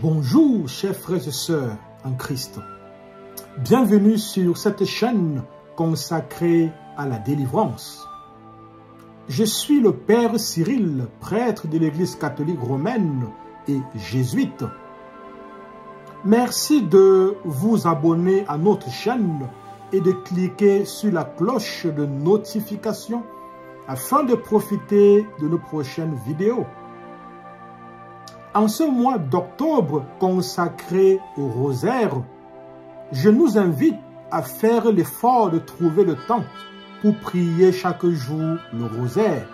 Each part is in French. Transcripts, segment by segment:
Bonjour chers frères et sœurs en Christ. Bienvenue sur cette chaîne consacrée à la délivrance. Je suis le Père Cyril, prêtre de l'Église catholique romaine et jésuite. Merci de vous abonner à notre chaîne et de cliquer sur la cloche de notification afin de profiter de nos prochaines vidéos. En ce mois d'octobre consacré au rosaire, je nous invite à faire l'effort de trouver le temps pour prier chaque jour le rosaire.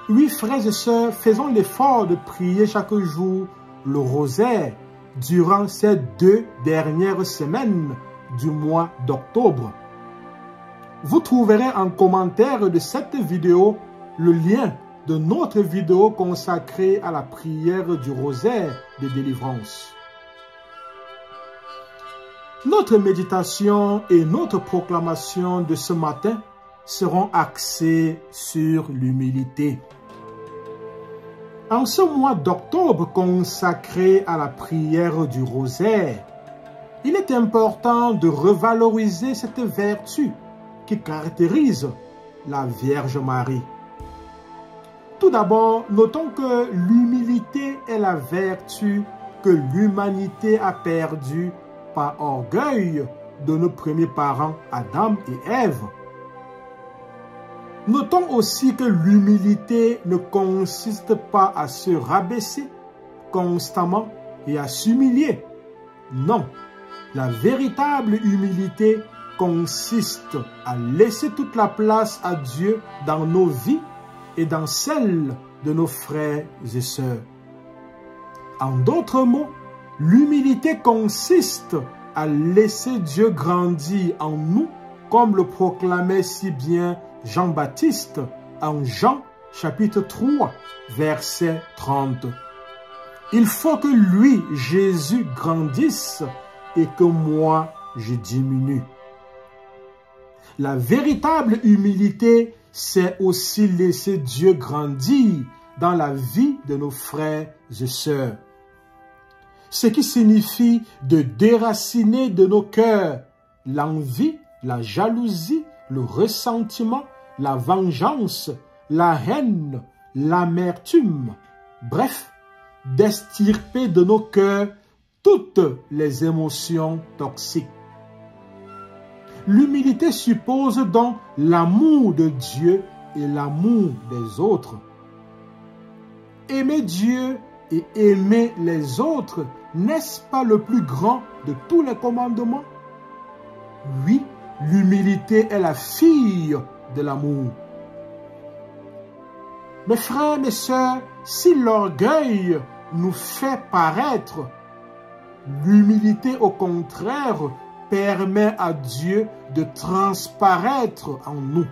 Oui, frères et sœurs, faisons l'effort de prier chaque jour le rosaire durant ces 2 dernières semaines du mois d'octobre. Vous trouverez en commentaire de cette vidéo le lien de notre vidéo consacrée à la prière du rosaire de délivrance. Notre méditation et notre proclamation de ce matin seront axées sur l'humilité. En ce mois d'octobre consacré à la prière du rosaire, il est important de revaloriser cette vertu qui caractérise la Vierge Marie. Tout d'abord, notons que l'humilité est la vertu que l'humanité a perdue par orgueil de nos premiers parents Adam et Ève. Notons aussi que l'humilité ne consiste pas à se rabaisser constamment et à s'humilier. Non, la véritable humilité consiste à laisser toute la place à Dieu dans nos vies et dans celle de nos frères et sœurs. En d'autres mots, l'humilité consiste à laisser Dieu grandir en nous, comme le proclamait si bien Jean-Baptiste en Jean chapitre 3, verset 30. Il faut que lui, Jésus, grandisse et que moi, je diminue. La véritable humilité, c'est aussi laisser Dieu grandir dans la vie de nos frères et sœurs. Ce qui signifie de déraciner de nos cœurs l'envie, la jalousie, le ressentiment, la vengeance, la haine, l'amertume. Bref, d'extirper de nos cœurs toutes les émotions toxiques. L'humilité suppose donc l'amour de Dieu et l'amour des autres. Aimer Dieu et aimer les autres, n'est-ce pas le plus grand de tous les commandements? Oui, l'humilité est la fille de l'amour. Mes frères, mes sœurs, si l'orgueil nous fait paraître, l'humilité au contraire permet à Dieu de transparaître en nous.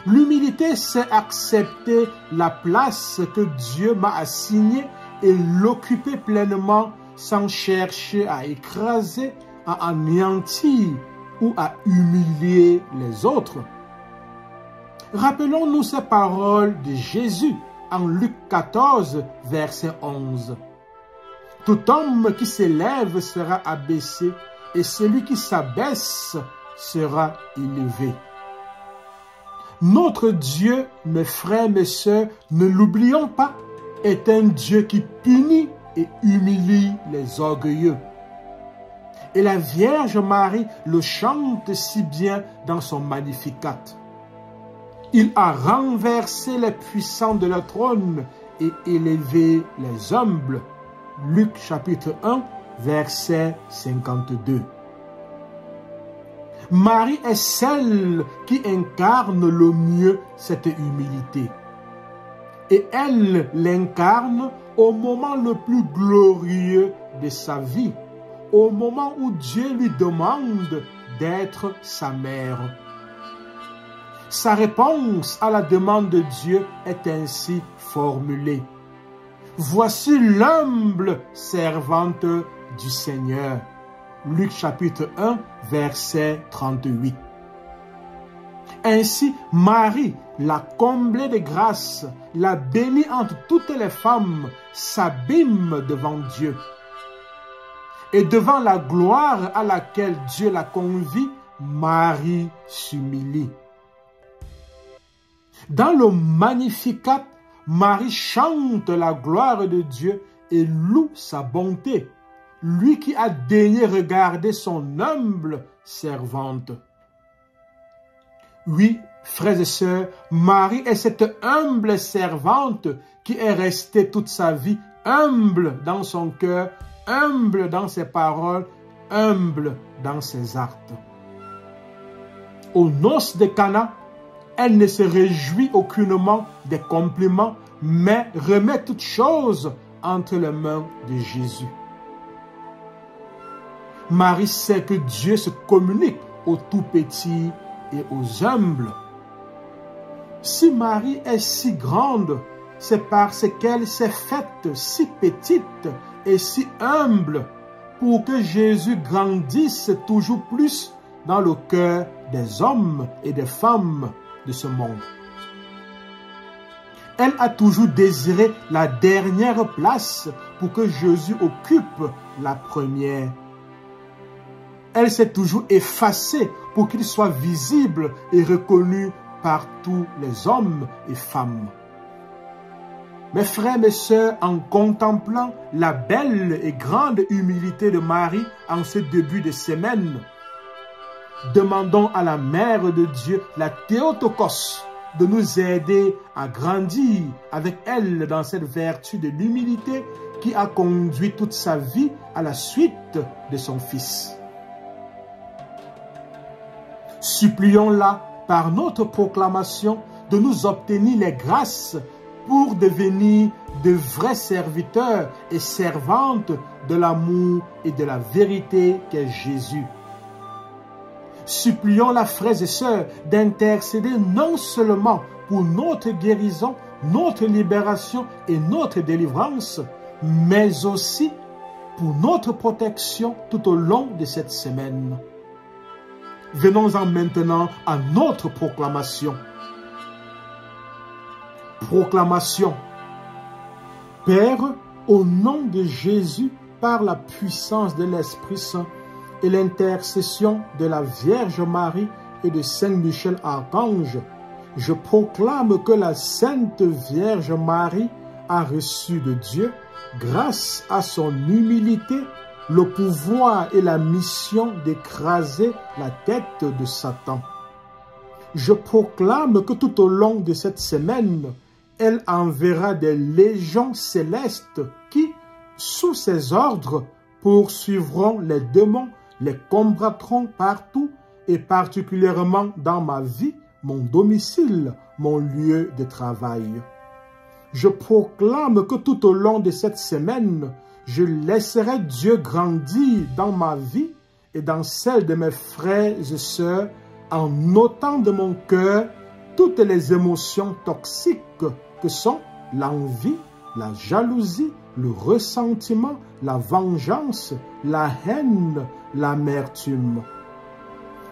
L'humilité, c'est accepter la place que Dieu m'a assignée et l'occuper pleinement sans chercher à écraser, à anéantir ou à humilier les autres. Rappelons-nous ces paroles de Jésus en Luc 14, verset 11. Tout homme qui s'élève sera abaissé, et celui qui s'abaisse sera élevé. Notre Dieu, mes frères, mes sœurs, ne l'oublions pas, est un Dieu qui punit et humilie les orgueilleux. Et la Vierge Marie le chante si bien dans son Magnificat. Il a renversé les puissants de leur trône et élevé les humbles. Luc chapitre 1, verset 52. Marie est celle qui incarne le mieux cette humilité. Et elle l'incarne au moment le plus glorieux de sa vie, au moment où Dieu lui demande d'être sa mère. Sa réponse à la demande de Dieu est ainsi formulée. Voici l'humble servante du Seigneur. Luc chapitre 1, verset 38. Ainsi, Marie, la comblée de grâce, la bénie entre toutes les femmes, s'abîme devant Dieu. Et devant la gloire à laquelle Dieu l'a convie, Marie s'humilie. Dans le Magnificat, Marie chante la gloire de Dieu et loue sa bonté, lui qui a daigné regarder son humble servante. Oui, frères et sœurs, Marie est cette humble servante qui est restée toute sa vie humble dans son cœur, humble dans ses paroles, humble dans ses actes. Aux noces de Cana, elle ne se réjouit aucunement des compliments, mais remet toutes choses entre les mains de Jésus. Marie sait que Dieu se communique aux tout petits et aux humbles. Si Marie est si grande, c'est parce qu'elle s'est faite si petite et si humble pour que Jésus grandisse toujours plus dans le cœur des hommes et des femmes de ce monde. Elle a toujours désiré la dernière place pour que Jésus occupe la première. Elle s'est toujours effacée pour qu'il soit visible et reconnu par tous les hommes et femmes. Mes frères, mes sœurs, en contemplant la belle et grande humilité de Marie en ce début de semaine, demandons à la Mère de Dieu, la Théotokos, de nous aider à grandir avec elle dans cette vertu de l'humilité qui a conduit toute sa vie à la suite de son Fils. Supplions-la par notre proclamation de nous obtenir les grâces pour devenir de vrais serviteurs et servantes de l'amour et de la vérité qu'est Jésus. Supplions-la, frères et sœurs, d'intercéder non seulement pour notre guérison, notre libération et notre délivrance, mais aussi pour notre protection tout au long de cette semaine. Venons-en maintenant à notre proclamation. Proclamation. Père, au nom de Jésus, par la puissance de l'Esprit Saint et l'intercession de la Vierge Marie et de Saint Michel Archange, je proclame que la Sainte Vierge Marie a reçu de Dieu, grâce à son humilité, le pouvoir et la mission d'écraser la tête de Satan. Je proclame que tout au long de cette semaine, elle enverra des légions célestes qui, sous ses ordres, poursuivront les démons, les combattront partout et particulièrement dans ma vie, mon domicile, mon lieu de travail. Je proclame que tout au long de cette semaine, je laisserai Dieu grandir dans ma vie et dans celle de mes frères et sœurs en ôtant de mon cœur toutes les émotions toxiques que sont l'envie, la jalousie, le ressentiment, la vengeance, la haine, l'amertume.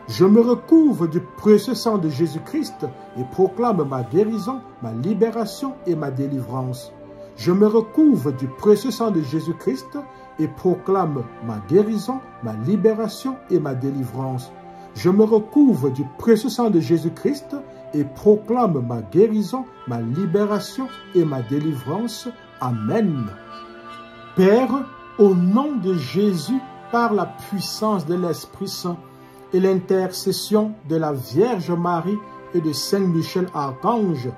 Je me recouvre du précieux sang de Jésus-Christ et proclame ma guérison, ma libération et ma délivrance. Je me recouvre du précieux sang de Jésus-Christ et proclame ma guérison, ma libération et ma délivrance. Je me recouvre du précieux sang de Jésus-Christ et proclame ma guérison, ma libération et ma délivrance. Amen. Père, au nom de Jésus, par la puissance de l'Esprit Saint et l'intercession de la Vierge Marie et de Saint Michel Archange,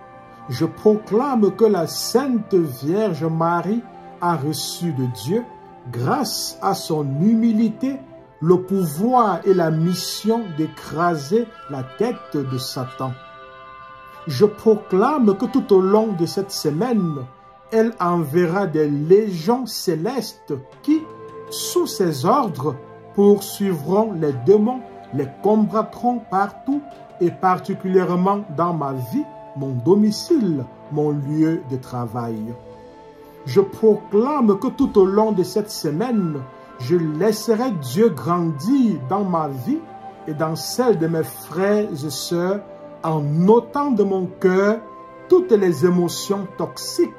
je proclame que la Sainte Vierge Marie a reçu de Dieu, grâce à son humilité, le pouvoir et la mission d'écraser la tête de Satan. Je proclame que tout au long de cette semaine, elle enverra des légions célestes qui, sous ses ordres, poursuivront les démons, les combattront partout et particulièrement dans ma vie, mon domicile, mon lieu de travail. Je proclame que tout au long de cette semaine, je laisserai Dieu grandir dans ma vie et dans celle de mes frères et sœurs en ôtant de mon cœur toutes les émotions toxiques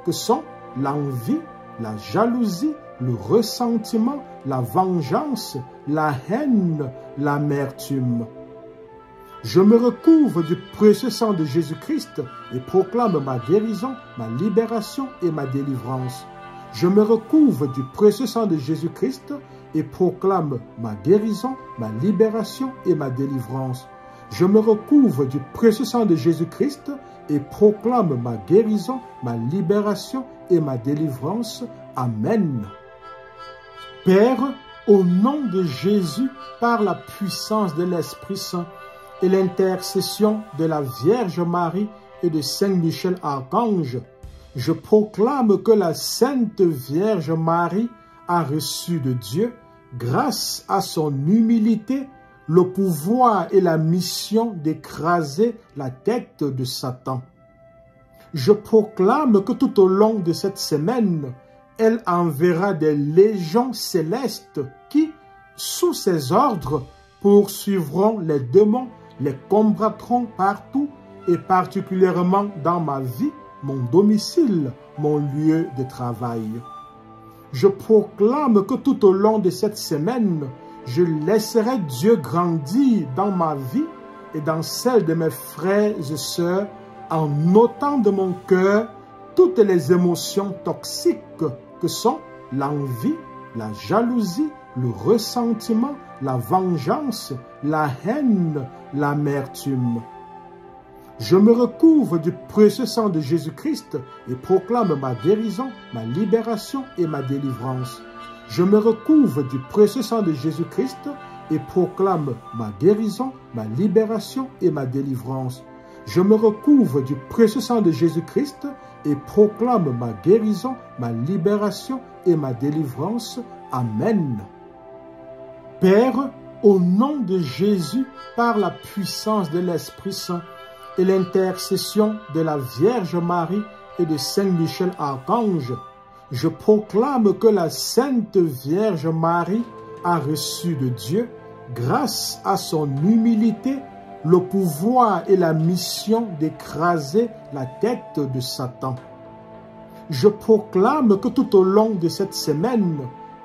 que sont l'envie, la jalousie, le ressentiment, la vengeance, la haine, l'amertume. Je me recouvre du précieux sang de Jésus-Christ et proclame ma guérison, ma libération et ma délivrance. Je me recouvre du précieux sang de Jésus-Christ et proclame ma guérison, ma libération et ma délivrance. Je me recouvre du précieux sang de Jésus-Christ et proclame ma guérison, ma libération et ma délivrance. Amen. Père, au nom de Jésus, par la puissance de l'Esprit Saint et l'intercession de la Vierge Marie et de Saint Michel Archange, je proclame que la Sainte Vierge Marie a reçu de Dieu, grâce à son humilité, le pouvoir et la mission d'écraser la tête de Satan. Je proclame que tout au long de cette semaine, elle enverra des légions célestes qui, sous ses ordres, poursuivront les démons, les combattront partout et particulièrement dans ma vie, mon domicile, mon lieu de travail. Je proclame que tout au long de cette semaine, je laisserai Dieu grandir dans ma vie et dans celle de mes frères et sœurs en ôtant de mon cœur toutes les émotions toxiques que sont l'envie, la jalousie, le ressentiment, la vengeance, la haine, l'amertume. Je me recouvre du précieux sang de Jésus-Christ et proclame ma guérison, ma libération et ma délivrance. Je me recouvre du précieux sang de Jésus-Christ et proclame ma guérison, ma libération et ma délivrance. Je me recouvre du précieux sang de Jésus-Christ et proclame ma guérison, ma libération et ma délivrance. Amen. Père, au nom de Jésus, par la puissance de l'Esprit Saint et l'intercession de la Vierge Marie et de Saint Michel Archange, je proclame que la Sainte Vierge Marie a reçu de Dieu, grâce à son humilité, le pouvoir et la mission d'écraser la tête de Satan. Je proclame que tout au long de cette semaine,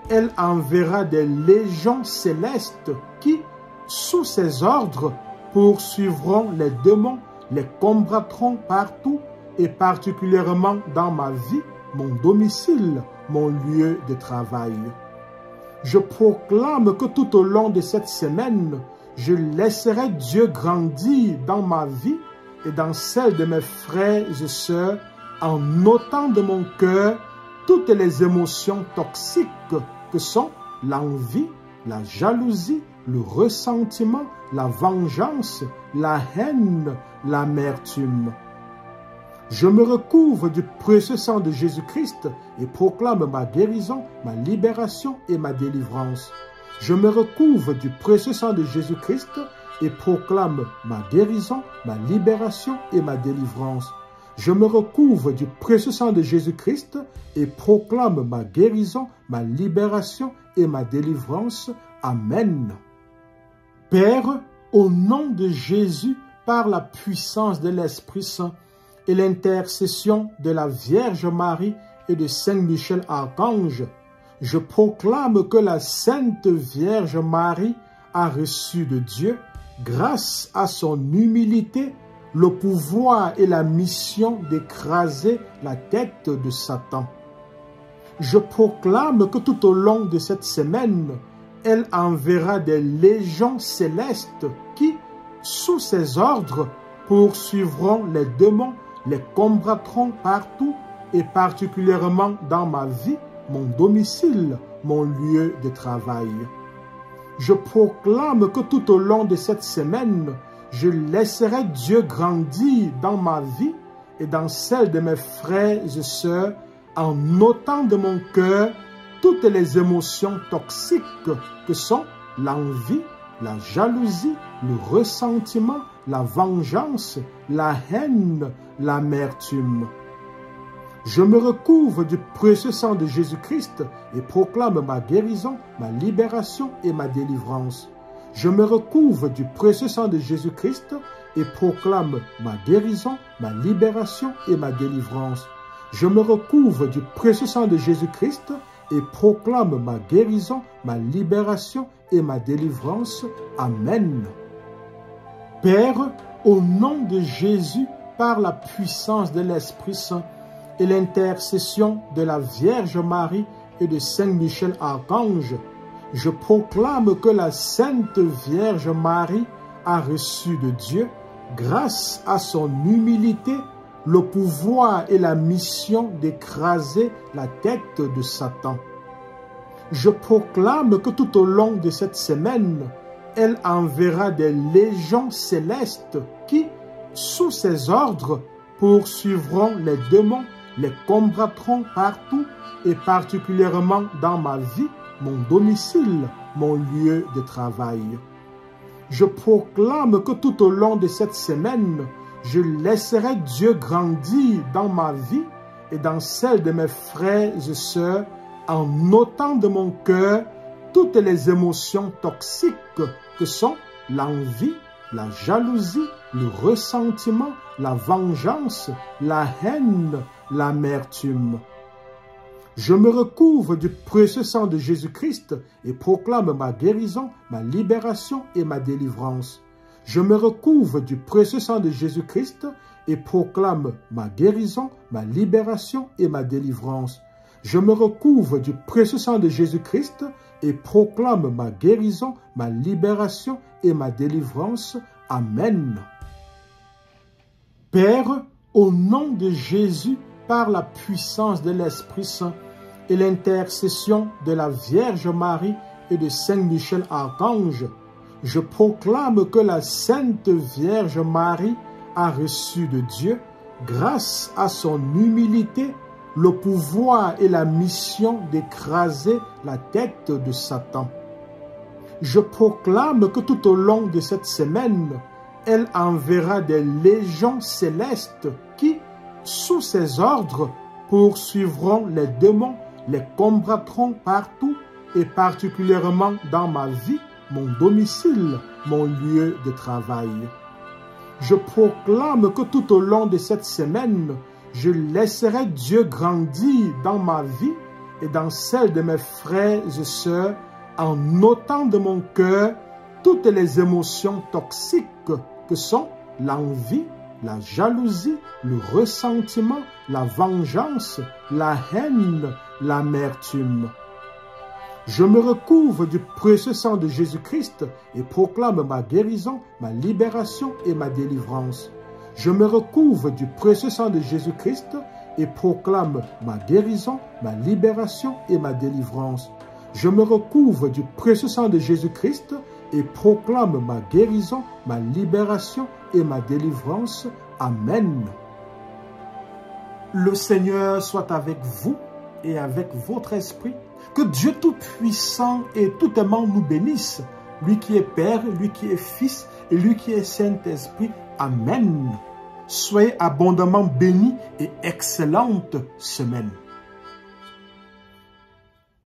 elle enverra des légions célestes qui, sous ses ordres, poursuivront les démons, les combattront partout et particulièrement dans ma vie, mon domicile, mon lieu de travail. Je proclame que tout au long de cette semaine, je laisserai Dieu grandir dans ma vie et dans celle de mes frères et sœurs en ôtant de mon cœur toutes les émotions toxiques que sont l'envie, la jalousie, le ressentiment, la vengeance, la haine, l'amertume. Je me recouvre du précieux sang de Jésus-Christ et proclame ma guérison, ma libération et ma délivrance. Je me recouvre du précieux sang de Jésus-Christ et proclame ma guérison, ma libération et ma délivrance. Je me recouvre du précieux sang de Jésus-Christ et proclame ma guérison, ma libération et ma délivrance. Amen. Père, au nom de Jésus, par la puissance de l'Esprit Saint et l'intercession de la Vierge Marie et de Saint Michel Archange, je proclame que la Sainte Vierge Marie a reçu de Dieu, grâce à son humilité, le pouvoir et la mission d'écraser la tête de Satan. Je proclame que tout au long de cette semaine, elle enverra des légions célestes qui, sous ses ordres, poursuivront les démons, les combattront partout et particulièrement dans ma vie, mon domicile, mon lieu de travail. Je proclame que tout au long de cette semaine, je laisserai Dieu grandir dans ma vie et dans celle de mes frères et sœurs en ôtant de mon cœur toutes les émotions toxiques que sont l'envie, la jalousie, le ressentiment, la vengeance, la haine, l'amertume. Je me recouvre du précieux sang de Jésus-Christ et proclame ma guérison, ma libération et ma délivrance. Je me recouvre du précieux sang de Jésus-Christ et proclame ma guérison, ma libération et ma délivrance. Je me recouvre du précieux sang de Jésus-Christ et proclame ma guérison, ma libération et ma délivrance. Amen. Père, au nom de Jésus, par la puissance de l'Esprit Saint et l'intercession de la Vierge Marie et de Saint Michel Archange, je proclame que la Sainte Vierge Marie a reçu de Dieu, grâce à son humilité, le pouvoir et la mission d'écraser la tête de Satan. Je proclame que tout au long de cette semaine, elle enverra des légions célestes qui, sous ses ordres, poursuivront les démons, les combattront partout et particulièrement dans ma vie, mon domicile, mon lieu de travail. Je proclame que tout au long de cette semaine, je laisserai Dieu grandir dans ma vie et dans celle de mes frères et sœurs en ôtant de mon cœur toutes les émotions toxiques que sont l'envie, la jalousie, le ressentiment, la vengeance, la haine, l'amertume. Je me recouvre du précieux sang de Jésus-Christ et proclame ma guérison, ma libération et ma délivrance. Je me recouvre du précieux sang de Jésus-Christ et proclame ma guérison, ma libération et ma délivrance. Je me recouvre du précieux sang de Jésus-Christ et proclame ma guérison, ma libération et ma délivrance. Amen. Père, au nom de Jésus, par la puissance de l'Esprit Saint et l'intercession de la Vierge Marie et de Saint Michel Archange, je proclame que la Sainte Vierge Marie a reçu de Dieu, grâce à son humilité, le pouvoir et la mission d'écraser la tête de Satan. Je proclame que tout au long de cette semaine, elle enverra des légions célestes qui, sous ses ordres, poursuivront les démons, les combattront partout et particulièrement dans ma vie, mon domicile, mon lieu de travail. Je proclame que tout au long de cette semaine, je laisserai Dieu grandir dans ma vie et dans celle de mes frères et sœurs en ôtant de mon cœur toutes les émotions toxiques que sont l'envie, la jalousie, le ressentiment, la vengeance, la haine, l'amertume. Je me recouvre du précieux sang de Jésus-Christ et proclame ma guérison, ma libération et ma délivrance. Je me recouvre du précieux sang de Jésus-Christ et proclame ma guérison, ma libération et ma délivrance. Je me recouvre du précieux sang de Jésus-Christ et proclame ma guérison, ma libération et ma délivrance. Amen. Le Seigneur soit avec vous et avec votre esprit. Que Dieu Tout-Puissant et Tout-Aimant nous bénisse, lui qui est Père, lui qui est Fils et lui qui est Saint-Esprit. Amen. Soyez abondamment bénis et excellente semaine.